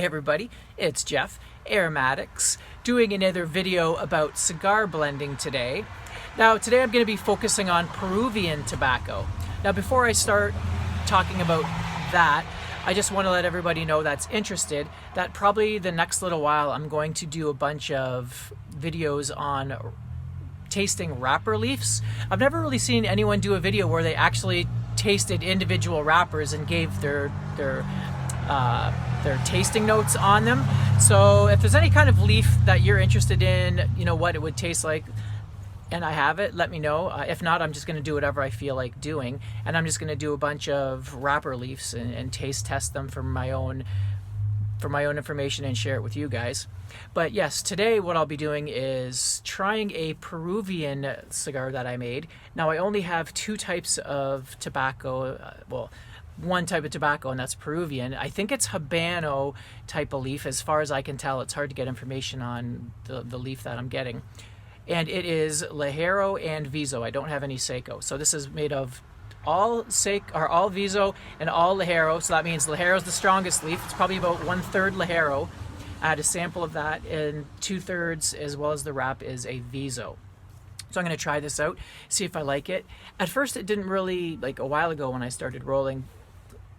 Hey everybody, it's Jeff, Aromatics, doing another video about cigar blending today. Now today I'm going to be focusing on Peruvian tobacco. Now before I start talking about that, I just want to let everybody know that's interested that probably the next little while I'm going to do a bunch of videos on tasting wrapper leaves. I've never really seen anyone do a video where they actually tasted individual wrappers and gave their tasting notes on them. So if there's any kind of leaf that you're interested in, you know, what it would taste like, and I have it, let me know. If not, I'm just going to do whatever I feel like doing, and I'm just going to do a bunch of wrapper leaves and taste test them for my own information and share it with you guys. But yes, today what I'll be doing is trying a Peruvian cigar that I made. Now I only have two types of tobacco, one type of tobacco, and that's Peruvian. I think it's Habano type of leaf. As far as I can tell, it's hard to get information on the leaf that I'm getting. And it is Ligero and Viso. I don't have any Seco. So this is made of all Viso and all Ligero. So that means Ligero is the strongest leaf. It's probably about 1/3 Ligero. I had a sample of that, and 2/3 as well as the wrap is a Viso. So I'm going to try this out, see if I like it. At first it didn't really, like a while ago when I started rolling,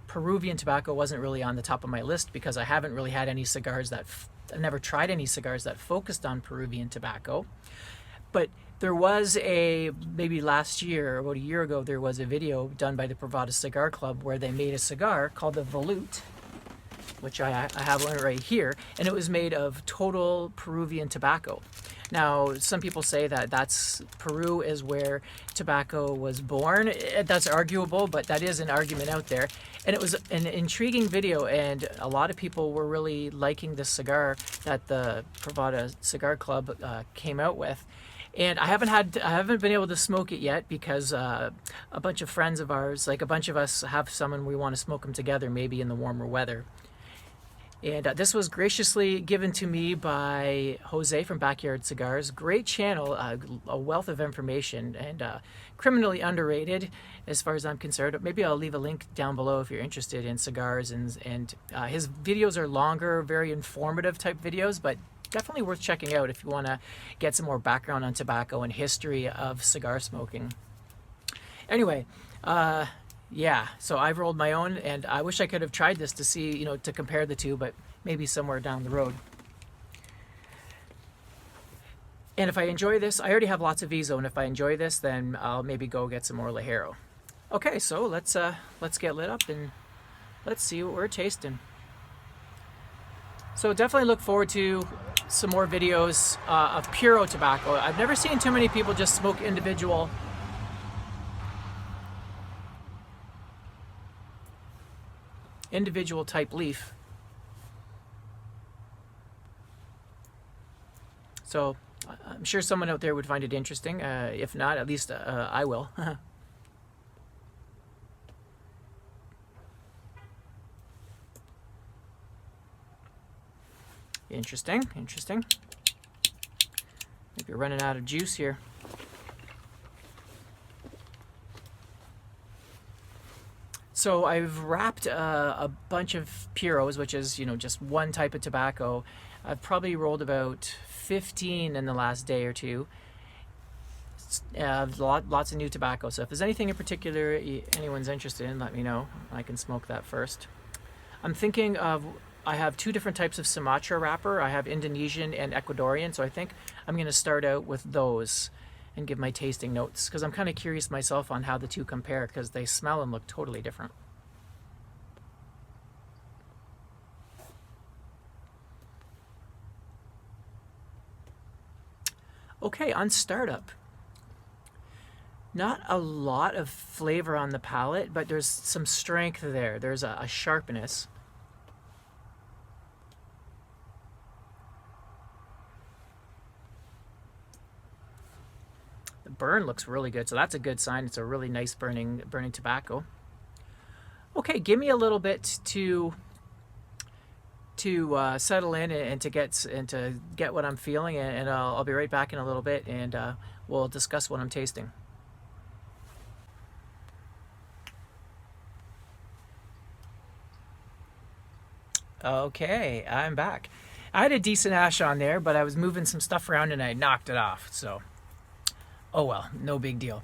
Peruvian tobacco wasn't really on the top of my list because I haven't really had any cigars I've never tried any cigars that focused on Peruvian tobacco. But there was maybe last year, about a year ago, there was a video done by the Peruvian Cigar Club where they made a cigar called the Volute, which I have one right here, and it was made of total Peruvian tobacco. Now, some people say that Peru is where tobacco was born. That's arguable, but that is an argument out there. And it was an intriguing video, and a lot of people were really liking this cigar that the Peruvian Cigar Club came out with. And I haven't been able to smoke it yet because a bunch of friends of ours, like a bunch of us, have some and we want to smoke them together, maybe in the warmer weather. And this was graciously given to me by Jose from Backyard Cigars. Great channel, a wealth of information, and criminally underrated as far as I'm concerned. Maybe I'll leave a link down below if you're interested in cigars. And his videos are longer, very informative type videos, but definitely worth checking out if you want to get some more background on tobacco and history of cigar smoking. Anyway, yeah, so I've rolled my own, and I wish I could have tried this to see, you know, to compare the two, but maybe somewhere down the road. And if I enjoy this, I already have lots of Viso, and if I enjoy this, then I'll maybe go get some more Ligero. Okay, so let's get lit up and let's see what we're tasting. So definitely look forward to some more videos of Puro tobacco. I've never seen too many people just smoke individual type leaf. So I'm sure someone out there would find it interesting. If not, at least I will. Interesting. Maybe you're running out of juice here. So I've wrapped a bunch of Puros, which is, you know, just one type of tobacco. I've probably rolled about 15 in the last day or two. Lots of new tobacco. So if there's anything in particular anyone's interested in, let me know. I can smoke that first. I'm thinking I have two different types of Sumatra wrapper. I have Indonesian and Ecuadorian. So I think I'm going to start out with those and give my tasting notes, because I'm kind of curious myself on how the two compare, because they smell and look totally different. Okay, on startup, not a lot of flavor on the palate, but there's some strength there. There's a sharpness. The burn looks really good, so that's a good sign. It's a really nice burning tobacco. Okay, give me a little bit to settle in and to get what I'm feeling, and I'll be right back in a little bit, and we'll discuss what I'm tasting. Okay, I'm back. I had a decent ash on there, but I was moving some stuff around and I knocked it off. So, oh well, no big deal.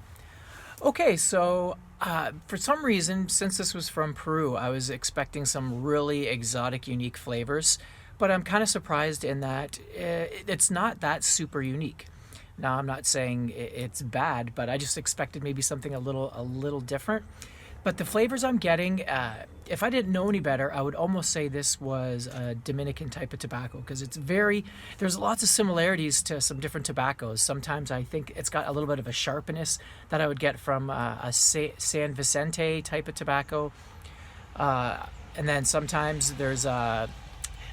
Okay, so for some reason, since this was from Peru, I was expecting some really exotic, unique flavors, but I'm kind of surprised in that it's not that super unique. Now, I'm not saying it's bad, but I just expected maybe something a little different. But the flavors I'm getting, if I didn't know any better, I would almost say this was a Dominican type of tobacco because there's lots of similarities to some different tobaccos. Sometimes I think it's got a little bit of a sharpness that I would get from a San Vicente type of tobacco. And then sometimes there's a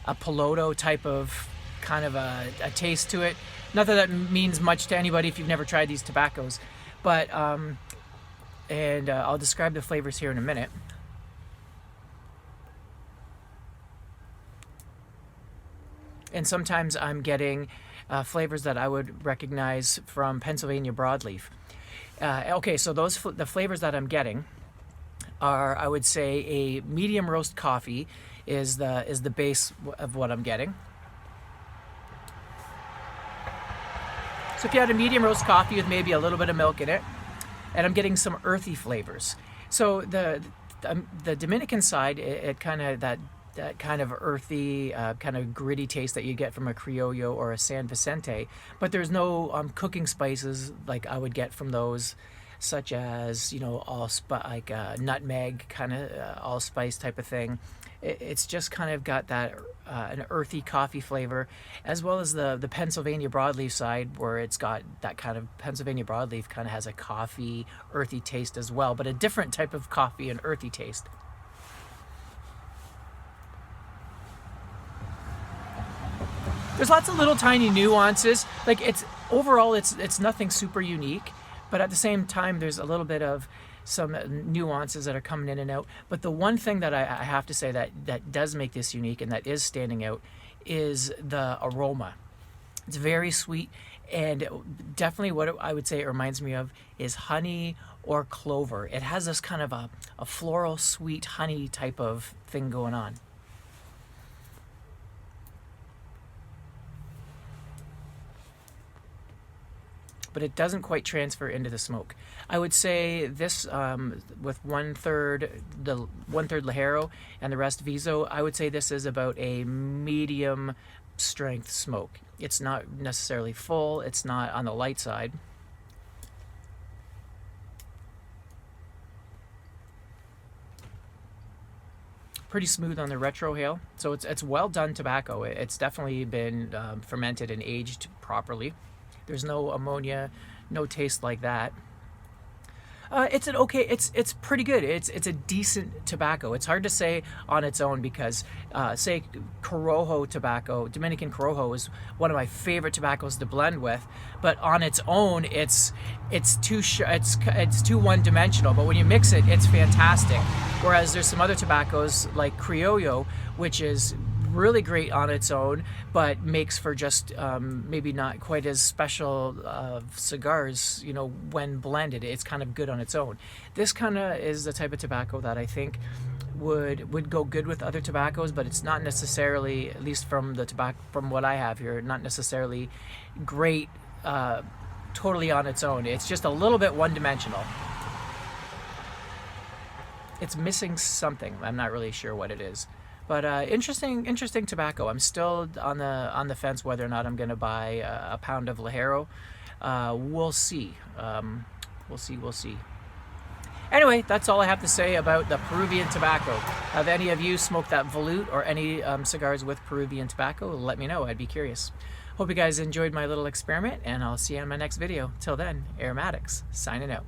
Piloto type of kind of a taste to it. Not that that means much to anybody if you've never tried these tobaccos, but I'll describe the flavors here in a minute. And sometimes I'm getting flavors that I would recognize from Pennsylvania broadleaf. Okay, so the flavors that I'm getting are, I would say, a medium roast coffee is the base of what I'm getting. So if you had a medium roast coffee with maybe a little bit of milk in it, and I'm getting some earthy flavors. So the Dominican side, it kind of that kind of earthy, kind of gritty taste that you get from a Criollo or a San Vicente, but there's no cooking spices like I would get from those, such as like nutmeg kind of allspice type of thing. It's just kind of got that an earthy coffee flavor, as well as the Pennsylvania broadleaf side, where it's got that kind of Pennsylvania broadleaf kind of has a coffee earthy taste as well, but a different type of coffee and earthy taste. There's lots of little tiny nuances. Like overall it's nothing super unique, but at the same time there's a little bit of some nuances that are coming in and out. But the one thing that I have to say that does make this unique and that is standing out is the aroma. It's very sweet, and definitely what I would say it reminds me of is honey or clover. It has this kind of a floral sweet honey type of thing going on. But it doesn't quite transfer into the smoke. I would say this with one third Ligero and the rest Viso, I would say this is about a medium strength smoke. It's not necessarily full, it's not on the light side. Pretty smooth on the retrohale, so it's well done tobacco. It's definitely been fermented and aged properly. There's no ammonia, no taste like that. It's pretty good. It's a decent tobacco. It's hard to say on its own because, say, Corojo tobacco, Dominican Corojo is one of my favorite tobaccos to blend with. But on its own, it's too one-dimensional. But when you mix it, it's fantastic. Whereas there's some other tobaccos like Criollo, which is really great on its own, but makes for just maybe not quite as special cigars, when blended. It's kind of good on its own. This kind of is the type of tobacco that I think would go good with other tobaccos, but it's not necessarily, at least from what I have here, not necessarily great totally on its own. It's just a little bit one-dimensional. It's missing something. I'm not really sure what it is. But interesting tobacco. I'm still on the fence whether or not I'm going to buy a pound of Ligero. We'll see. We'll see. Anyway, that's all I have to say about the Peruvian tobacco. Have any of you smoked that Volute or any cigars with Peruvian tobacco? Let me know. I'd be curious. Hope you guys enjoyed my little experiment, and I'll see you on my next video. Till then, Aromatics, signing out.